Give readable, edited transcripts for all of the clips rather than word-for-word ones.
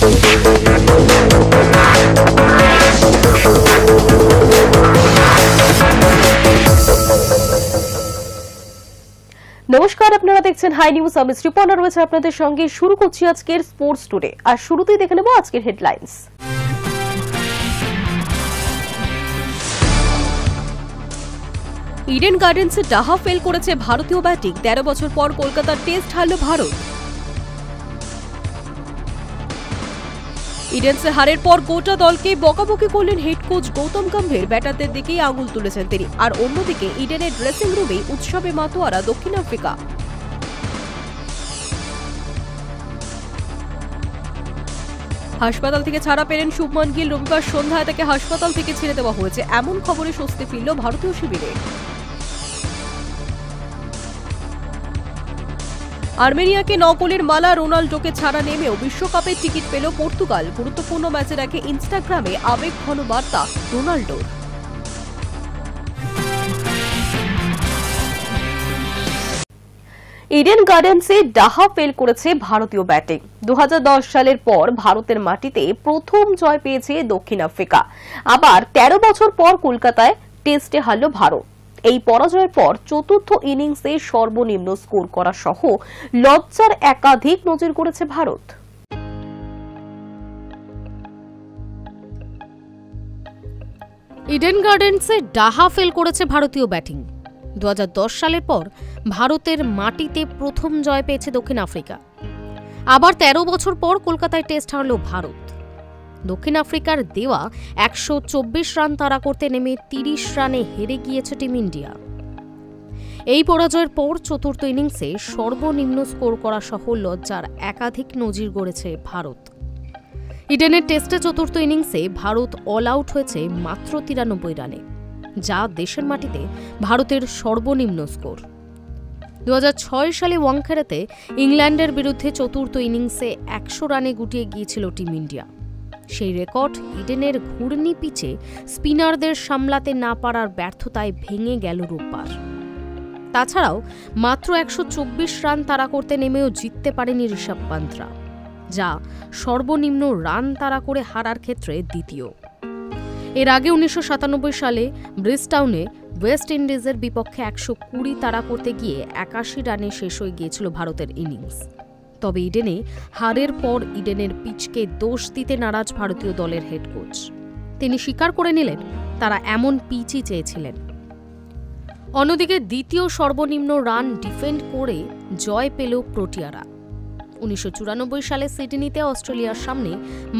নমস্কার, আপনারা দেখছেন হাই নিউজ। আমি শ্রীপর্ণা রয়েছে আপনাদের সঙ্গে। শুরু করছি আজকের স্পোর্টস টুডে, আর শুরুতেই দেখে নেব আজকের হেডলাইন্স। ইডেন গার্ডেন্সে ডাহা ফেল করেছে ভারতীয় ব্যাটিং। 13 বছর পর কলকাতার টেস্ট হারল ভারত। ইডেন্সে হারের পর গোটা দলকে বকাবকি করলেন হেড কোচ গৌতম গম্ভীর। ব্যাটারদের দিকেই আঙুল তুলেছেন তিনি। আর অন্যদিকে ইডেনের ড্রেসিং রুমে উৎসবে মাতোয়ারা দক্ষিণ আফ্রিকা। হাসপাতাল থেকে ছাড়া পেলেন শুভমান গিল। রবিবার সন্ধ্যায় তাকে হাসপাতাল থেকে ছেড়ে দেওয়া হয়েছে, এমন খবরে স্বস্তি ফিরল ভারতীয় শিবিরে। আর্মেনিয়াকে 9 গোলের মালা। রোনাল্ডোকে ছাড়া নেমেও বিশ্বকাপের টিকিট পেল পর্তুগাল। গুরুত্বপূর্ণ ম্যাচের আগে ইনস্টাগ্রামে আবেগঘন বার্তা রোনাল্ডোর। ইডেন গার্ডেন্সে ডাহা ফেল করেছে ভারতীয় ব্যাটিং। 2010 সালের পর ভারতের মাটিতে প্রথম জয় পেয়েছে দক্ষিণ আফ্রিকা। আবার 13 বছর পর কলকাতায় টেস্টে হারল ভারত। এই পরাজয়ের পর চতুর্থ ইনিংসে সর্বনিম্ন স্কোর করা সহ লজ্জার একাধিক নজির গড়েছে ভারত। ইডেন গার্ডেন্সে ডাহা ফেল করেছে ভারতীয় ব্যাটিং। 2010 সালের পর ভারতের মাটিতে প্রথম জয় পেয়েছে দক্ষিণ আফ্রিকা। আবার 13 বছর পর কলকাতায় টেস্ট হারল ভারত। দক্ষিণ আফ্রিকার দেওয়া 124 রান তাড়া করতে নেমে 30 রানে হেরে গিয়েছে টিম ইন্ডিয়া। এই পরাজয়ের পর চতুর্থ ইনিংসে সর্বনিম্ন স্কোর করা সহ লজ্জার একাধিক নজির গড়েছে ভারত। ইডেনের টেস্টে চতুর্থ ইনিংসে ভারত অল আউট হয়েছে মাত্র 93 রানে, যা দেশের মাটিতে ভারতের সর্বনিম্ন স্কোর। 2006 সালে ওয়াংখেড়েতে ইংল্যান্ডের বিরুদ্ধে চতুর্থ ইনিংসে 100 রানে গুটিয়ে গিয়েছিল টিম ইন্ডিয়া। সেই রেকর্ড ইডেনের ঘূর্ণি পিচে স্পিনারদের সামলাতে না পারার ব্যর্থতায় ভেঙে গেল রোববার। তাছাড়াও মাত্র 124 রান তাড়া করতে নেমেও জিততে পারেনি ঋষভ পান্থরা, যা সর্বনিম্ন রান তাড়া করে হারার ক্ষেত্রে দ্বিতীয়। এর আগে 1997 সালে ব্রিজটাউনে ওয়েস্ট ইন্ডিজের বিপক্ষে 120 তাড়া করতে গিয়ে 81 রানে শেষ হয়ে গিয়েছিল ভারতের ইনিংস। তবে ইডেনে হারের পর ইডেনের পিচকে দোষ দিতে নারাজ ভারতীয় দলের হেড কোচ। তিনি স্বীকার করে নিলেন তারা এমন পিচই চেয়েছিলেন। অন্যদিকে দ্বিতীয় সর্বনিম্ন রান ডিফেন্ড করে জয় পেল প্রোটিয়ারা। 1994 সালে সিডনিতে অস্ট্রেলিয়ার সামনে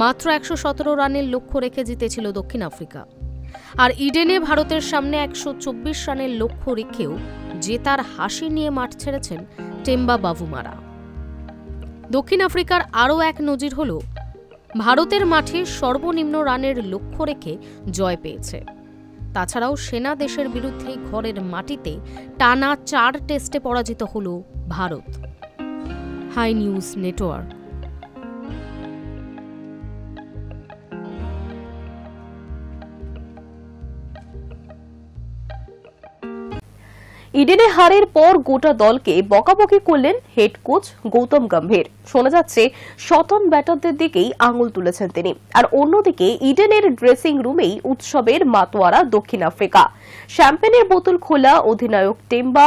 মাত্র 117 রানের লক্ষ্য রেখে জিতেছিল দক্ষিণ আফ্রিকা। আর ইডেনে ভারতের সামনে 124 রানের লক্ষ্য রেখেও জেতার হাসি নিয়ে মাঠ ছেড়েছেন টেম্বা বাভুমারা। দক্ষিণ আফ্রিকার আরও এক নজির হল ভারতের মাঠে সর্বনিম্ন রানের লক্ষ্য রেখে জয় পেয়েছে। তাছাড়াও সেনা দেশের বিরুদ্ধে ঘরের মাটিতে টানা 4 টেস্টে পরাজিত হল ভারত। High News Network. ইডেনে হারের পর গোটা দলকে বকাবকি করলেন হেড কোচ গৌতম গম্ভীর। শোনা যাচ্ছে শতন ব্যাটারদের দিকেই আঙুল তুলেছেন তিনি। আর অন্যদিকে ইডেনের ড্রেসিং রুমেই উৎসবের মাতোয়ারা দক্ষিণ আফ্রিকা। শ্যাম্পেনের বোতল খোলা অধিনায়ক টেম্বা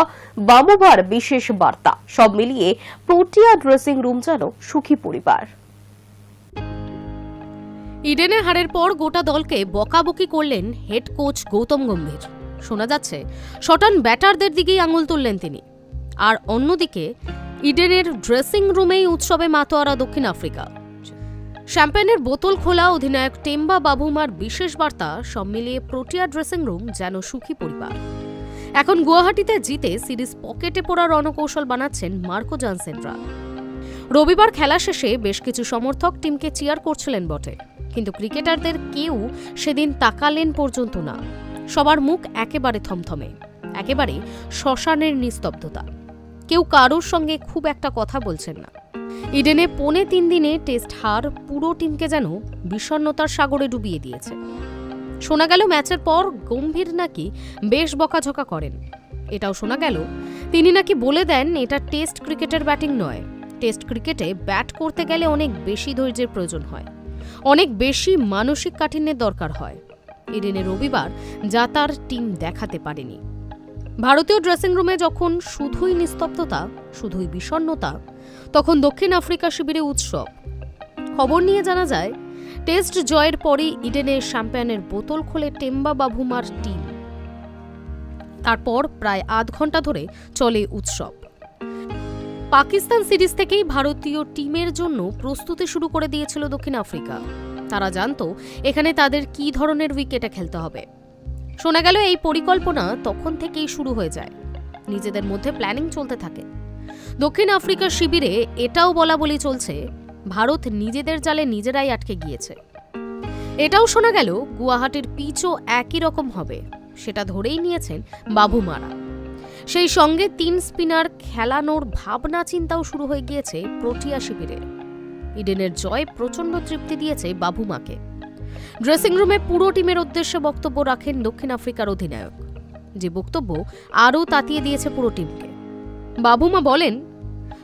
বামুভার বিশেষ বার্তা। সব মিলিয়ে প্রোটিয়া ড্রেসিং রুম যেন সুখী পরিবার। ইডেনে হারের পর গোটা দলকে বকাবকি করলেন হেড কোচ গৌতম গম্ভীর। শোনা যাচ্ছে শটান ব্যাটারদের দিকেই আঙুল তুললেন তিনি। আর অন্যদিকে ইডেনের ড্রেসিং রুমেই উৎসবে মাতোয়ারা দক্ষিণ আফ্রিকা। শ্যাম্পেনের বোতল খোলা অধিনায়ক টেম্বা বাভুমার বিশেষ বার্তা। সব মিলিয়ে প্রোটিয়া ড্রেসিং রুম যেন সুখী পরিবার। এখন গুয়াহাটিতে জিতে সিরিজ পকেটে পড়ার রণকৌশল বানাচ্ছেন মার্কো জানসেনরা। রবিবার খেলা শেষে বেশ কিছু সমর্থক টিমকে চিয়ার করছিলেন বটে, কিন্তু ক্রিকেটারদের কেউ সেদিন তাকালেন পর্যন্ত না। সবার মুখ একেবারে থমথমে, একেবারে শ্মশানের নিস্তব্ধতা। কেউ কারোর সঙ্গে খুব একটা কথা বলছেন না। ইডেনে 3.5 দিনে টেস্ট হার পুরো টিমকে যেন বিষণ্ণতার সাগরে ডুবিয়ে দিয়েছে। শোনা গেল ম্যাচের পর গম্ভীর নাকি বেশ বকাঝকা করেন। এটাও শোনা গেল তিনি নাকি বলে দেন এটা টেস্ট ক্রিকেটের ব্যাটিং নয়, টেস্ট ক্রিকেটে ব্যাট করতে গেলে অনেক বেশি ধৈর্যের প্রয়োজন হয়, অনেক বেশি মানসিক কাঠিন্যের দরকার হয়। ইডেনে রবিবার যা তার টিম দেখাতে পারেনি। ভারতীয় ড্রেসিং রুমে যখন শুধুই নিস্তব্ধতা, শুধুই বিষণ্ণতা, তখন দক্ষিণ আফ্রিকা শিবিরে উৎসব। খবর নিয়ে জানা যায়, টেস্ট জয়ের পরই ইডেনে শ্যাম্পেনের বোতল খোলে টেম্বা বাভুমার টিম। তারপর প্রায় আধ ঘন্টা ধরে চলে উৎসব। পাকিস্তান সিরিজ থেকেই ভারতীয় টিমের জন্য প্রস্তুতি শুরু করে দিয়েছিল দক্ষিণ আফ্রিকা। তারা জানতো এখানে তাদের কী ধরনের উইকেটে খেলতে হবে। শোনা গেল এই পরিকল্পনা তখন থেকেই শুরু হয়ে যায়, নিজেদের মধ্যে প্ল্যানিং চলতে থাকে। দক্ষিণ আফ্রিকার শিবিরে এটাও বলা বলি চলছে, ভারত নিজেদের জালে নিজেরাই আটকে গিয়েছে। এটাও শোনা গেল গুয়াহাটির পিচও একই রকম হবে, সেটা ধরেই নিয়েছেন বাভুমারা। সেই সঙ্গে 3 স্পিনার খেলানোর ভাবনা চিন্তাও শুরু হয়ে গিয়েছে প্রোটিয়া শিবিরে। ইডেনের জয় প্রচণ্ড তৃপ্তি দিয়েছে বাভুমাকে। ড্রেসিং রুমে পুরো টিমের উদ্দেশ্যে বক্তব্য রাখেন দক্ষিণ আফ্রিকার অধিনায়ক, যে বক্তব্য আরও তাতিয়ে দিয়েছে পুরো টিমকে। বাভুমা বলেন,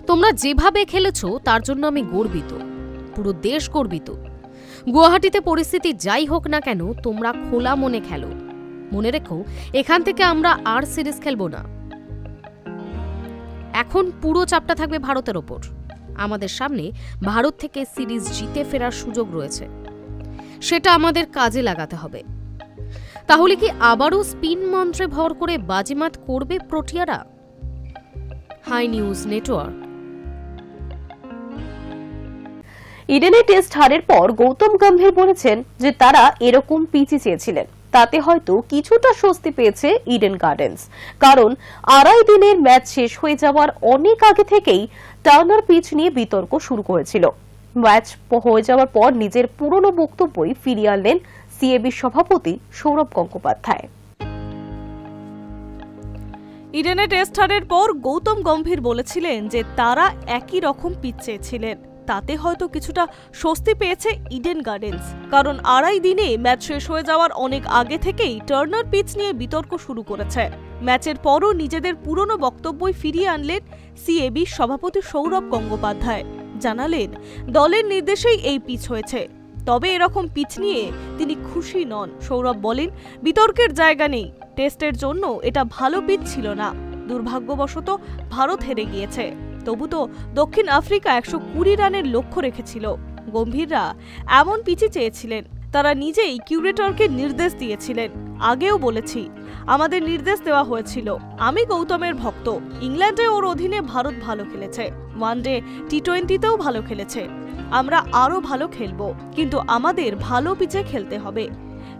তোমরা যেভাবে খেলেছ তার জন্য আমি গর্বিত, পুরো দেশ গর্বিত। গুয়াহাটিতে পরিস্থিতি যাই হোক না কেন, তোমরা খোলা মনে খেলো। মনে রেখো, এখান থেকে আমরা আর সিরিজ খেলবো না। এখন পুরো চাপটা থাকবে ভারতের ওপর। আমাদের সামনে ভারত থেকে সিরিজ জিতে ফেরার সুযোগ রয়েছে, সেটা আমাদের কাজে লাগাতে হবে। তাহলে কি আবারও স্পিন মন্ত্রে ভর করে বাজিমাত করবে প্রোটিয়ারা? Hi News Network. ইডেনে টেস্ট হারের পর গৌতম গম্ভীর বলেছেন যে তারা এরকম পিচই চেয়েছিলেন, তাতে হয়তো কিছুটা স্বস্তি পেয়েছে ইডেন গার্ডেন্স। কারণ 2.5 দিনের ম্যাচ শেষ হয়ে যাওয়ার অনেক আগে থেকেই টার্নার পিচ নিয়ে বিতর্ক শুরু হয়েছিল। ম্যাচ হয়ে যাওয়ার পর নিজের পুরনো বক্তব্যই ফিরিয়ে আনলেন সিএবি সভাপতি সৌরভ গঙ্গোপাধ্যায়। ইডেনে টেস্ট হারের পর গৌতম গম্ভীর বলেছিলেন যে তারা একই রকম পিচ চেয়েছিলেন, তাতে হয়তো কিছুটা স্বস্তি পেয়েছে ইডেন গার্ডেন্স। কারণ 2.5 দিনে ম্যাচ শেষ হয়ে যাওয়ার অনেক আগে থেকেই টার্নার পিচ নিয়ে বিতর্ক শুরু করেছে। ম্যাচের পরও নিজেদের পুরনো বক্তব্যই ফিরিয়ে আনলেন সিএবি সভাপতি সৌরভ গঙ্গোপাধ্যায়। জানালেন, দলের নির্দেশেই এই পিচ হয়েছে, তবে এরকম পিচ নিয়ে তিনি খুশি নন। সৌরভ বলেন, বিতর্কের জায়গা নেই, টেস্টের জন্য এটা ভালো পিচ ছিল না, দুর্ভাগ্যবশত ভারত হেরে গিয়েছে। তবু তো দক্ষিণ আফ্রিকা 120 রানের লক্ষ্য রেখেছিল। গম্ভীররা এমন পিচই চেয়েছিলেন, তারা নিজেই কিউরেটরকে নির্দেশ দিয়েছিলেন। আগেও বলেছি, আমাদের নির্দেশ দেওয়া হয়েছিল। আমি গৌতমের ভক্ত। ইংল্যান্ডে ওর অধীনে ভারত ভালো খেলেছে, ওয়ানডে টি20তেও ভালো খেলেছে। আমরা আরো ভালো খেলবো, কিন্তু আমাদের ভালো পিচে খেলতে হবে।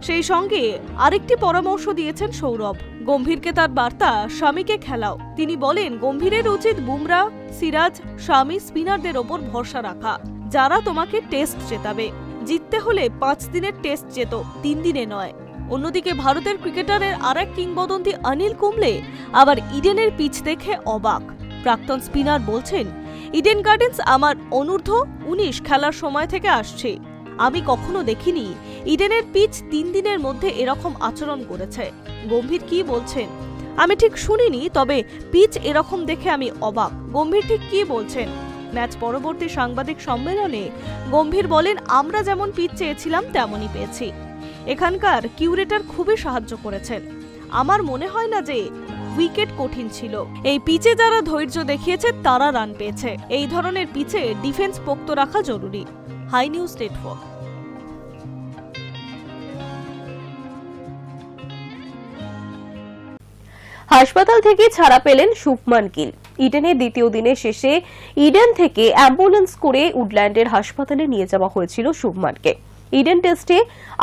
সেই সঙ্গে আরেকটি পরামর্শ দিয়েছেন সৌরভ। গম্ভীরকে তার বার্তা, স্বামীকে খেলাও। তিনি বলেন, গম্ভীরের উচিত বুমরা, সিরাজ, স্বামী স্পিনারদের ওপর ভরসা রাখা, যারা তোমাকে টেস্ট জেতাবে। জিততে হলে 5 দিনের টেস্ট যেত, 3 দিনে নয়। অন্যদিকে ভারতের ক্রিকেটারের আরেক কিংবদন্তি অনিল কুম্বলে আবার ইডেনের পিচ দেখে অবাক। প্রাক্তন স্পিনার বলছেন, ইডেন গার্ডেন্স আমার অনূর্ধ্ব 19 খেলার সময় থেকে আসছে। আমি কখনো দেখিনি ইডেনের পিচ 3 দিনের মধ্যে এরকম আচরণ করেছে। গম্ভীর কি বলছেন আমি ঠিক শুনিনি, তবে পিচ এরকম দেখে আমি অবাক। গম্ভীর ঠিক কি বলছেন? ম্যাচ পরবর্তী সাংবাদিক সম্মেলনে গম্ভীর বলেন, আমরা যেমন পিচ চেয়েছিলাম তেমনই পেয়েছি। এখানকার কিউরেটর খুবই সাহায্য করেছেন। আমার মনে হয় না যে উইকেট কঠিন ছিল। এই পিচে যারা ধৈর্য দেখিয়েছে তারা রান পেয়েছে। এই ধরনের পিচে ডিফেন্স পোক্ত রাখা জরুরি। High News Network. হাসপাতাল থেকে ছাড়া পেলেন শুভমান গিল। ইডেনের দ্বিতীয় দিনের শেষে ইডেন থেকে অ্যাম্বুলেন্স করে উডল্যান্ডের হাসপাতালে নিয়ে যাওয়া হয়েছিল শুভমানকে। ইডেন টেস্টে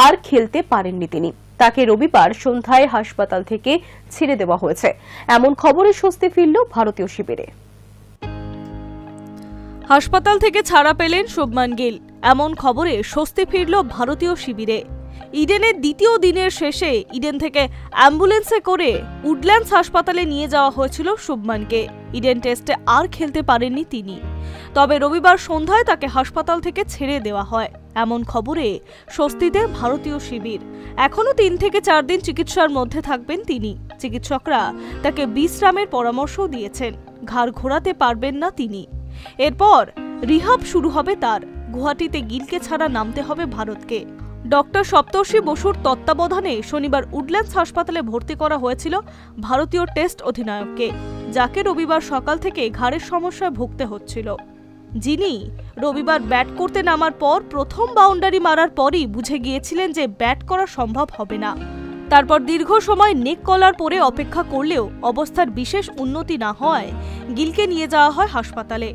আর খেলতে পারেননি তিনি। তাকে রবিবার সন্ধ্যায় হাসপাতাল থেকে ছেড়ে দেওয়া হয়েছে। এমন খবরে স্বস্তি ফিরল ভারতীয় শিবিরে। হাসপাতাল থেকে ছাড়া পেলেন শুভমান গিল। এমন খবরে স্বস্তি ফিরল ভারতীয় শিবিরে। ইডেনের দ্বিতীয় দিনের শেষে ইডেন থেকে অ্যাম্বুলেন্সে করে উডল্যান্ডস হাসপাতালে নিয়ে যাওয়া হয়েছিল শুভমানকে। ইডেন টেস্টে আর খেলতে পারেননি তিনি, তবে রবিবার সন্ধ্যায় তাকে হাসপাতাল থেকে ছেড়ে দেওয়া হয়। এমন খবরে স্বস্তিতে ভারতীয় শিবির। এখনো 3 থেকে 4 দিন চিকিৎসার মধ্যে থাকবেন তিনি। চিকিৎসকরা তাকে বিশ্রামের পরামর্শ দিয়েছেন, ঘাড় ঘোরাতে পারবেন না তিনি। এরপর রিহাব শুরু হবে তার। গুয়াহাটিতে গিলকে ছাড়া নামতে হবে ভারতকে। ডক্টর সপ্তর্ষি বসুর তত্ত্বাবধানে শনিবার উডল্যান্ডস হাসপাতালে ভর্তি করা হয়েছিল ভারতীয় টেস্ট অধিনায়ককে, যাকে রবিবার সকাল থেকে ঘাড়ের সমস্যায় ভুগতে হচ্ছিল। যিনি রবিবার ব্যাট করতে নামার পর প্রথম বাউন্ডারি মারার পরই বুঝে গিয়েছিলেন যে ব্যাট করা সম্ভব হবে না। তারপর দীর্ঘ সময় নেক কলার পরে অপেক্ষা করলেও অবস্থার বিশেষ উন্নতি না হওয়ায় গিলকে নিয়ে যাওয়া হয় হাসপাতালে।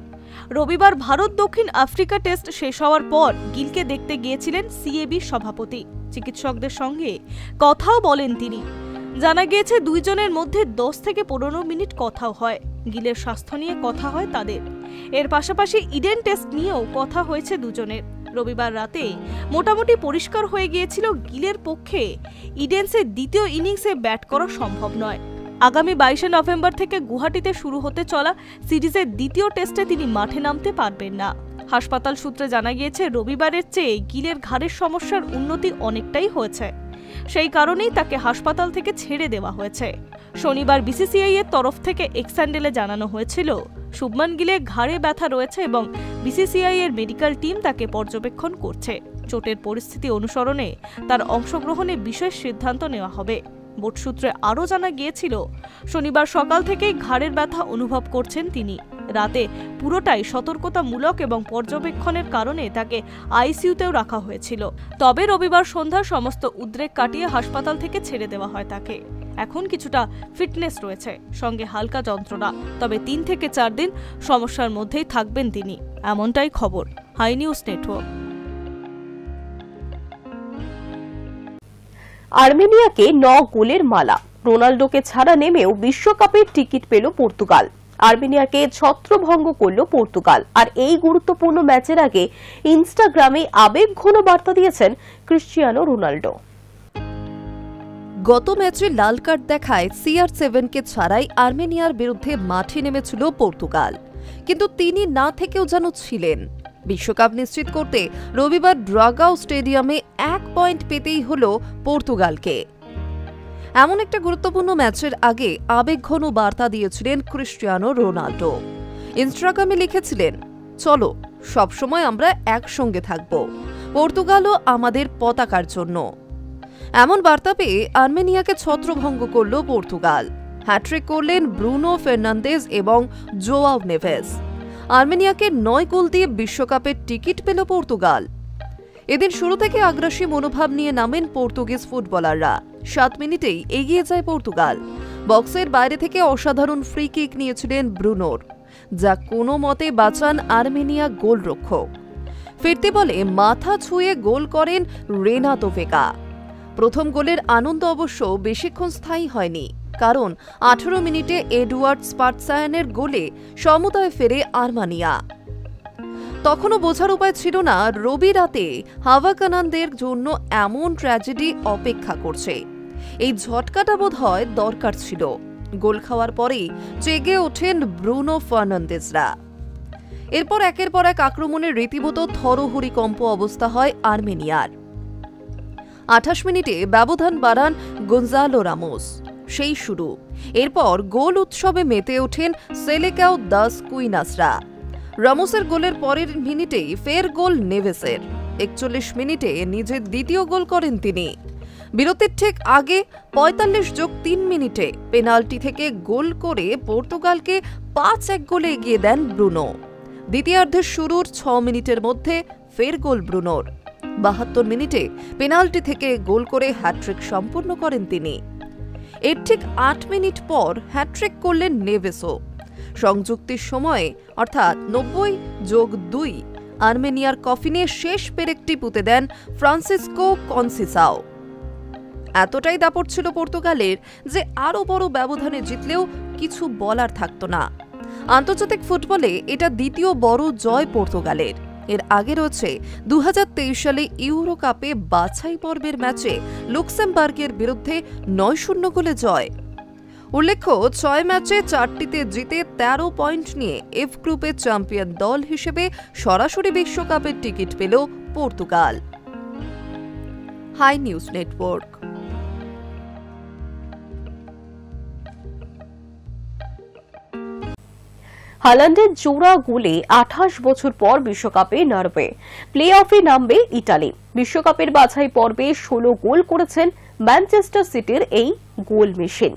রবিবার ভারত দক্ষিণ আফ্রিকা টেস্ট শেষ হওয়ার পর গিলকে দেখতে গিয়েছিলেন সিএবি সভাপতি। চিকিৎসকদের সঙ্গে কথাও বলেন তিনি। জানা গিয়েছে দুইজনের মধ্যে 10 থেকে 15 মিনিট কথাও হয়। গিলের স্বাস্থ্য নিয়ে কথা হয় তাদের। এর পাশাপাশি ইডেন টেস্ট নিয়েও কথা হয়েছে দুজনের। রবিবার রাতে মোটামুটি পরিষ্কার হয়ে গিয়েছিল গিলের পক্ষে ইডেন্সের দ্বিতীয় ইনিংসে ব্যাট করা সম্ভব নয়। আগামী 22 নভেম্বর থেকে গুয়াহাটিতে শুরু হতে চলা সিরিজের দ্বিতীয় টেস্টে তিনি মাঠে নামতে পারবেন না। হাসপাতাল সূত্রে জানা গিয়েছে রবিবারের চেয়ে গিলের ঘাড়ের সমস্যার উন্নতি অনেকটাই হয়েছে। সেই কারণেই তাকে হাসপাতাল থেকে ছেড়ে দেওয়া হয়েছে। শনিবার বিসিসিআই এর তরফ থেকে এক্স হ্যান্ডেলে জানানো হয়েছিল শুভমান গিলের ঘাড়ে ব্যথা রয়েছে এবং বিসিসিআই এর মেডিকেল টিম তাকে পর্যবেক্ষণ করছে। চোটের পরিস্থিতি অনুসরণে তার অংশগ্রহণে বিশেষ সিদ্ধান্ত নেওয়া হবে। বোর্ড সূত্রে আরও জানা গিয়েছিল শনিবার সকাল থেকেই ঘাড়ের ব্যথা অনুভব করছেন তিনি। রাতে পুরোটাই সতর্কতামূলক এবং পর্যবেক্ষণের কারণে তাকে আইসিইউতেও রাখা হয়েছিল। তবে রবিবার সন্ধ্যা সমস্ত উদ্রেক কাটিয়ে হাসপাতাল থেকে ছেড়ে দেওয়া হয় তাকে। এখন কিছুটা ফিটনেস রয়েছে, সঙ্গে হালকা যন্ত্রণা। তবে 3 থেকে 4 দিন সমস্যার মধ্যেই থাকবেন তিনি, এমনটাই খবর। High News network. আর্মেনিয়াকে 9 গোলের মালা। রোনাল্ডোকে ছাড়া নেমেও বিশ্বকাপের টিকিট পেল পর্তুগাল। আর্মেনিয়াকে ছত্রভঙ্গ করল পর্তুগাল। আর এই গুরুত্বপূর্ণ ম্যাচের আগে ইনস্টাগ্রামে আবেগঘন বার্তা দিয়েছেন ক্রিশ্চিয়ানো রোনাল্ডো। গত ম্যাচে লাল কার্ড দেখায় CR7কে ছাড়াই আর্মেনিয়ার বিরুদ্ধে মাঠে নেমেছিল পর্তুগাল, কিন্তু তিনি না থেকেও যেন ছিলেন। বিশ্বকাপ নিশ্চিত করতে রবিবার ড্রাগাও স্টেডিয়ামে 1 পয়েন্ট পেতেই হল পর্তুগালকে। এমন একটা গুরুত্বপূর্ণ ম্যাচের আগে আবেগঘন বার্তা দিয়েছিলেন ক্রিশ্চিয়ানো রোনাল্ডো। ইনস্টাগ্রামে লিখেছিলেন, চলো সবসময় আমরা একসঙ্গে থাকব, পর্তুগালও আমাদের পতাকার জন্য। এমন বার্তা পেয়ে আর্মেনিয়াকে ছত্রভঙ্গ করল পর্তুগাল। হ্যাট্রিক করলেন ব্রুনো ফার্নান্দেজ এবং জোয়াও নেভেস। আর্মেনিয়াকে 9 গোল দিয়ে বিশ্বকাপের টিকিট পেল পর্তুগাল। এদিন শুরু থেকে আগ্রাসী মনোভাব নিয়ে নামেন পর্তুগিজ ফুটবলাররা। 7 মিনিটেই এগিয়ে যায় পর্তুগাল। বক্সের বাইরে থেকে অসাধারণ ফ্রি কিক নিয়েছিলেন ব্রুনোর, যা কোনো মতে বাঁচান আর্মেনিয়া গোলরক্ষক। ফিরতি বলে মাথা ছুঁয়ে গোল করেন রেনাতো ভেগা। প্রথম গোলের আনন্দ অবশ্য বেশিক্ষণ স্থায়ী হয়নি, কারণ 18 মিনিটে এডওয়ার্ড স্পাটসায়ানের গোলে সমতায় ফেরে আর্মেনিয়া। তখনও বোঝার উপায় ছিল না রবি রাতে হাভাকানানদের জন্য এমন ট্র্যাজেডি অপেক্ষা করছে। এই ঝটকাটা বোধহয় দরকার ছিল। গোল খাওয়ার পরেই জেগে ওঠেন ব্রুনো ফার্নান্দেজরা। এরপর একের পর এক আক্রমণের রীতিমতো থরহরিকম্প অবস্থা হয় আর্মেনিয়ার। 28 মিনিটে ব্যবধান বাড়ান গঞ্জালো রামোস। সেই শুরু। এরপর গোল উৎসবে মেতে ওঠেন সেলেকাও দাস কুইনাসরা। রামোসের গোলের পরের মিনিটেই ফের গোল নেভেসের। 41 মিনিটে নিজের দ্বিতীয় গোল করেন তিনি। বিরতির ঠিক আগে 45+3 মিনিটে পেনাল্টি থেকে গোল করে পর্তুগালকে 5-1 গোলে এগিয়ে দেন ব্রুনো। দ্বিতীয়ার্ধের শুরুর 6 মিনিটের মধ্যে ফের গোল ব্রুনোর। 72 মিনিটে পেনাল্টি থেকে গোল করে হ্যাট্রিক সম্পূর্ণ করেন তিনি। এর ঠিক 8 মিনিট পর হ্যাট্রিক করলেন নেভেসও। সংযুক্তির সময়ে অর্থাৎ 90+2 আর্মেনিয়ার কফিনে শেষ পেরেকটি পুঁতে দেন ফ্রান্সিসকো কনসিসাও। এতটাই দাপট ছিল পর্তুগালের যে আরও বড় ব্যবধানে জিতলেও কিছু বলার থাকত না। আন্তর্জাতিক ফুটবলে এটা দ্বিতীয় বড় জয় পর্তুগালের। এর আগে রয়েছে 2023 সালে ইউরো কাপে বাছাই পর্বের ম্যাচে লুক্সেমবার্গের বিরুদ্ধে 9-0 গোলে জয়। উল্লেখ্য 6 ম্যাচে 4টিতে জিতে 13 পয়েন্ট নিয়ে এফ গ্রুপের চ্যাম্পিয়ন দল হিসেবে সরাসরি বিশ্বকাপের টিকিট পেল পর্তুগাল। Hi News Network. হাল্যান্ডের জোড়া গোলে 28 বছর পর বিশ্বকাপে নরওয়ে, প্লে অফে নামবে ইতালি। বিশ্বকাপের বাছাই পর্বে 16 গোল করেছেন ম্যানচেস্টার সিটির এই গোল মেশিন।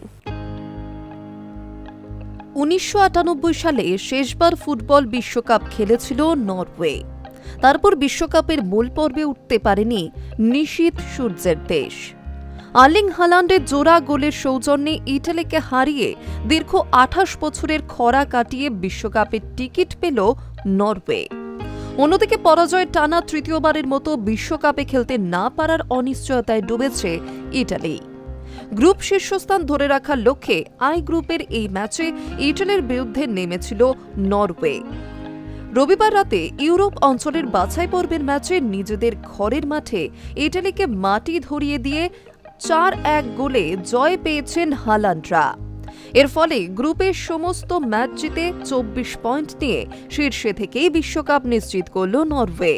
1998 সালে শেষবার ফুটবল বিশ্বকাপ খেলেছিল নরওয়ে। তারপর বিশ্বকাপের মূল পর্বে উঠতে পারেনি নিশীথ সূর্যের দেশ। আর্লিং হাল্যান্ডের জোড়া গোলের সৌজন্যে ইটালিকে হারিয়ে দীর্ঘ 28 বছরের খরা কাটিয়ে বিশ্বকাপের টিকিট পেল নরওয়ে। অন্যদিকে পরাজয় টানা তৃতীয়বারের মতো বিশ্বকাপে খেলতে না পারার অনিশ্চয়তায় ডুবেছে ইটালি। গ্রুপ শীর্ষস্থান ধরে রাখার লক্ষ্যে আই গ্রুপের এই ম্যাচে ইটালির বিরুদ্ধে নেমেছিল নরওয়ে। রবিবার রাতে ইউরোপ অঞ্চলের বাছাই পর্বের ম্যাচে নিজেদের ঘরের মাঠে ইটালিকে মাটি ধরিয়ে দিয়ে 4-1 গোলে জয় পেয়েছেন হাল্যান্ডরা। এর ফলে গ্রুপের সমস্ত ম্যাচ জিতে 24 পয়েন্ট নিয়ে শীর্ষে থেকেই বিশ্বকাপ নিশ্চিত করল নরওয়ে।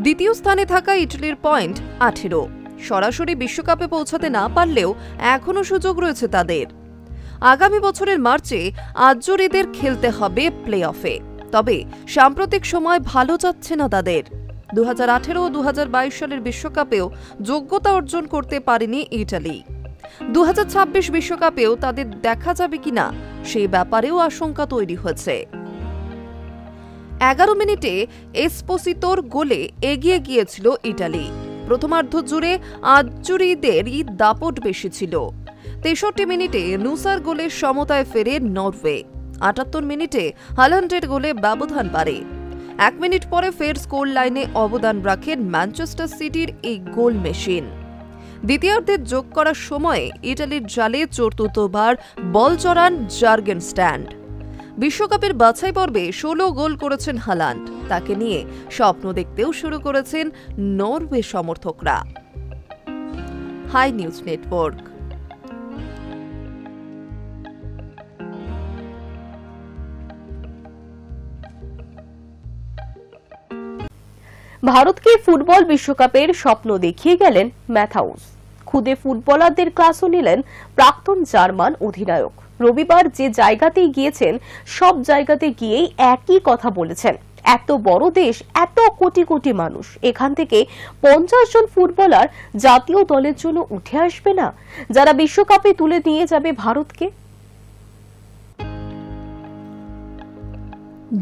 দ্বিতীয় স্থানে থাকা ইটালির পয়েন্ট 18। সরাসরি বিশ্বকাপে পৌঁছাতে না পারলেও এখনও সুযোগ রয়েছে তাদের। আগামী বছরের মার্চে আজ্জোরিদের খেলতে হবে প্লে অফে। তবে সাম্প্রতিক সময় ভালো যাচ্ছে না তাদের। 2018 ও 2022 সালের বিশ্বকাপেও যোগ্যতা অর্জন করতে পারেনি ইটালি। 2026 বিশ্বকাপেও তাদের দেখা যাবে কিনা সেই ব্যাপারেও আশঙ্কা তৈরি হয়েছে। 11 মিনিটে এসপোসিতোর গোলে এগিয়ে গিয়েছিল ইটালি। প্রথমার্ধ জুড়ে আজ্জুরিদেরই দাপট বেশি ছিল। 63 মিনিটে নুসার গোলের সমতায় ফেরে নরওয়ে। 78 মিনিটে হাল্যান্ডের গোলে ব্যবধান বাড়ে। 1 মিনিট পরে ফের স্কোর লাইনে অবদান রাখেন ম্যানচেস্টার সিটির এই গোল মেশিন। দ্বিতীয়ার্ধের যোগ করার সময়ে ইটালির জালে চতুর্থবার বল চড়ান জার্গেন স্ট্যান্ড। বিশ্বকাপের বাছাই পর্বে 16 গোল করেছেন হাল্যান্ড। তাকে নিয়ে স্বপ্ন দেখতেও শুরু করেছেন নরওয়ে সমর্থকরা। High News Network. ভারতকে ফুটবল বিশ্বকাপের স্বপ্ন দেখিয়ে গেলেন ম্যাথাউস। খুদে ফুটবলারদের ক্লাসও নিলেন প্রাক্তন জার্মান অধিনায়ক। রবিবার যে জায়গাতেই গিয়েছেন সব জায়গাতে গিয়েই একই কথা বলেছেন, এত বড় দেশ, এত কোটি কোটি মানুষ, এখান থেকে 50 জন ফুটবলার জাতীয় দলের জন্য উঠে আসবে না, যারা বিশ্বকাপে তুলে নিয়ে যাবে ভারতকে।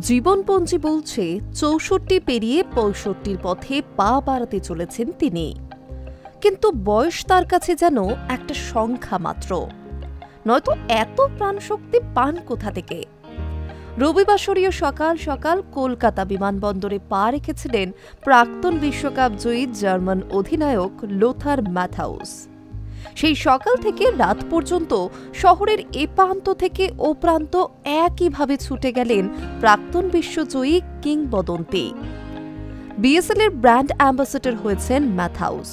জীবনপঞ্জি বলছে 64 পেরিয়ে 65 পথে পা বাড়াতে চলেছেন তিনি। কিন্তু বয়স তার কাছে যেন একটা সংখ্যা মাত্র, নয়তো এত প্রাণশক্তি পান কোথা থেকে। রবিবাসরীয় সকাল সকাল কলকাতা বিমানবন্দরে পা রেখেছিলেন প্রাক্তন বিশ্বকাপ জয়ী জার্মান অধিনায়ক লোথার ম্যাথাউস। সেই সকাল থেকে রাত পর্যন্ত শহরের এ প্রান্ত থেকে ও প্রান্ত একইভাবে ছুটে গেলেন প্রাক্তন বিশ্বজয়ী কিংবদন্তি। বিএসএল এর ব্র্যান্ড অ্যাম্বাসেডর হয়েছেন ম্যাথাউস।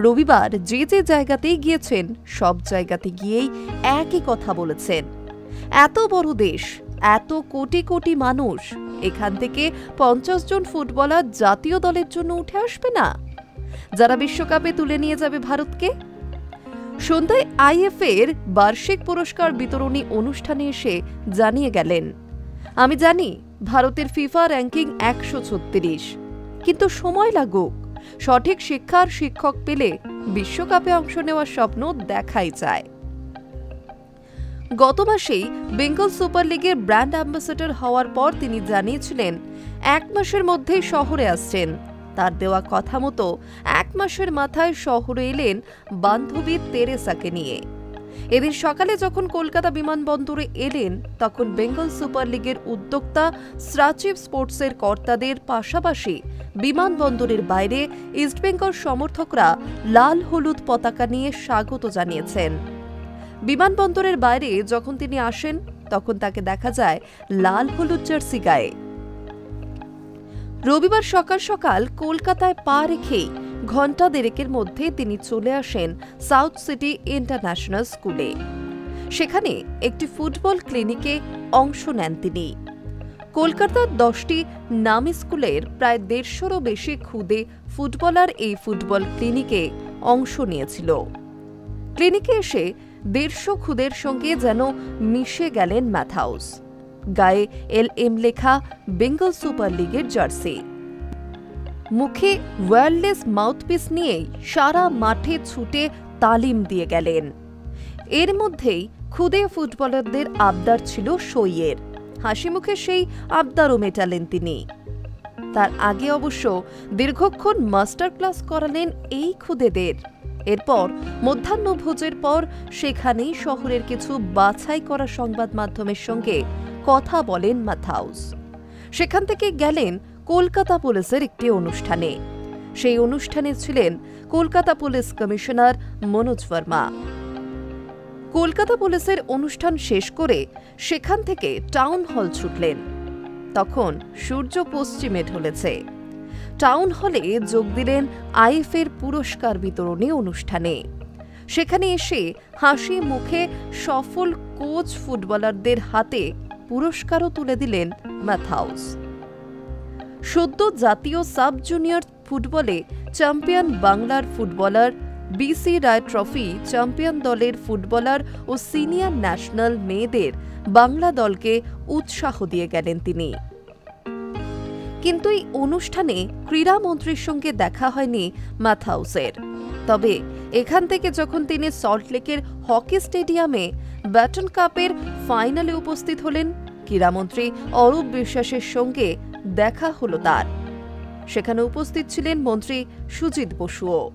রবিবার যে যে জায়গাতেই গিয়েছেন সব জায়গাতে গিয়েই একই কথা বলেছেন, এত বড় দেশ, এত কোটি কোটি মানুষ, এখান থেকে 50 জন ফুটবলার জাতীয় দলের জন্য উঠে আসবে না, যারা বিশ্বকাপে তুলে নিয়ে যাবে ভারতকে। সন্ধ্যায় আইএফএর বার্ষিক পুরস্কার বিতরণী অনুষ্ঠানে এসে জানিয়ে গেলেন, আমি জানি ভারতের ফিফা র্যাঙ্কিং 136, কিন্তু সময় লাগুক, সঠিক শিক্ষার শিক্ষক পেলে বিশ্বকাপে অংশ নেওয়ার স্বপ্ন দেখাই যায়। গত মাসেই বেঙ্গল সুপার লিগের ব্র্যান্ড অ্যাম্বাসেডর হওয়ার পর তিনি জানিয়েছিলেন 1 মাসের মধ্যেই শহরে আসছেন। তার দেওয়া কথা মতো 1 মাসের মাথায় শহরে এলেন বান্ধবী তেরেসাকে নিয়ে। এদিন সকালে যখন কলকাতা বিমানবন্দরে এলেন তখন বেঙ্গল সুপার লিগের উদ্যোক্তা স্রাচিভ স্পোর্টসের কর্তাদের পাশাপাশি বিমানবন্দরের বাইরে ইস্টবেঙ্গল সমর্থকরা লাল হলুদ পতাকা নিয়ে স্বাগত জানিয়েছেন। বিমানবন্দরের বাইরে যখন তিনি আসেন তখন তাকে দেখা যায় লাল হলুদ জার্সি গায়ে। রবিবার সকাল সকাল কলকাতায় পা রেখেই ঘণ্টা দেড়েকের মধ্যে তিনি চলে আসেন সাউথ সিটি ইন্টারন্যাশনাল স্কুলে। সেখানে একটি ফুটবল ক্লিনিকে অংশ নেন তিনি। কলকাতার 10টি নামী স্কুলের প্রায় 150-রও বেশি খুদে ফুটবলার এই ফুটবল ক্লিনিকে অংশ নিয়েছিল। ক্লিনিকে এসে 150 খুদের সঙ্গে যেন মিশে গেলেন ম্যাথাউস। গায়ে LM লেখা বেঙ্গল সুপার লিগের জার্সি। মুখে ওয়্যারলেস মাউথপিস নিয়েই সারা মাঠে ছুটে তালিম দিয়ে গেলেন। এর মধ্যেই খুদে ফুটবলারদের আবদার ছিল সইয়ের, হাসি মুখে সেই আবদারও মেটালেন তিনি। তার আগে অবশ্য দীর্ঘক্ষণ মাস্টার ক্লাস করালেন এই খুদেদের। এরপর মধ্যাহ্নভোজের পর সেখানেই শহরের কিছু বাছাই করা সংবাদ মাধ্যমের সঙ্গে কথা বলেন ম্যাথাউস। সেখান থেকে গেলেন কলকাতা পুলিশের একটি অনুষ্ঠানে। সেই অনুষ্ঠানে ছিলেন কলকাতা পুলিশ কমিশনার মনোজ ভার্মা। কলকাতা পুলিশের অনুষ্ঠান শেষ করে সেখান থেকে টাউন হল ছুটলেন। তখন সূর্য পশ্চিমে ঢলেছে। টাউন হলে যোগ দিলেন আইএফের পুরস্কার বিতরণী অনুষ্ঠানে। সেখানে এসে হাসি মুখে সফল কোচ ফুটবলারদের হাতে পুরস্কারও তুলে দিলেন ম্যাথাউস। সদ্য জাতীয় সাব জুনিয়র ফুটবলে চ্যাম্পিয়ন বাংলার ফুটবলার, BC রায় ট্রফি চ্যাম্পিয়ন দলের ফুটবলার ও সিনিয়র ন্যাশনাল মেয়েদের বাংলা দলকে উৎসাহ দিয়ে গেলেন তিনি। কিন্তু এই অনুষ্ঠানে ক্রীড়ামন্ত্রীর সঙ্গে দেখা হয়নি ম্যাথাউসের। তবে এখান থেকে যখন তিনি সল্টলেকের হকি স্টেডিয়ামে ব্যাটন কাপের ফাইনালে উপস্থিত হলেন, ক্রীড়ামন্ত্রী অরূপ বিশ্বাসের সঙ্গে দেখা হলো তার। সেখানে উপস্থিত ছিলেন মন্ত্রী সুজিত বসুও।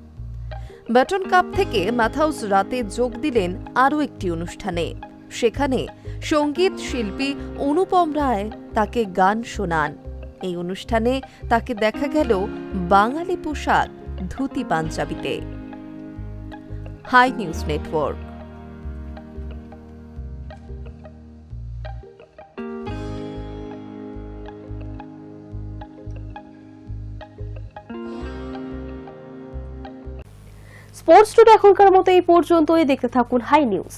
ব্যাটন কাপ থেকে ম্যাথাউস রাতে যোগ দিলেন আরও একটি অনুষ্ঠানে। সেখানে সঙ্গীত শিল্পী অনুপম রায় তাকে গান শোনান। এই অনুষ্ঠানে তাকে দেখা গেল বাঙালি পোশাক ধুতি পাঞ্জাবিতে। Hi News Network. Sports today এখনকার মতো এই পর্যন্তই। দেখতে থাকুন হাই নিউজ।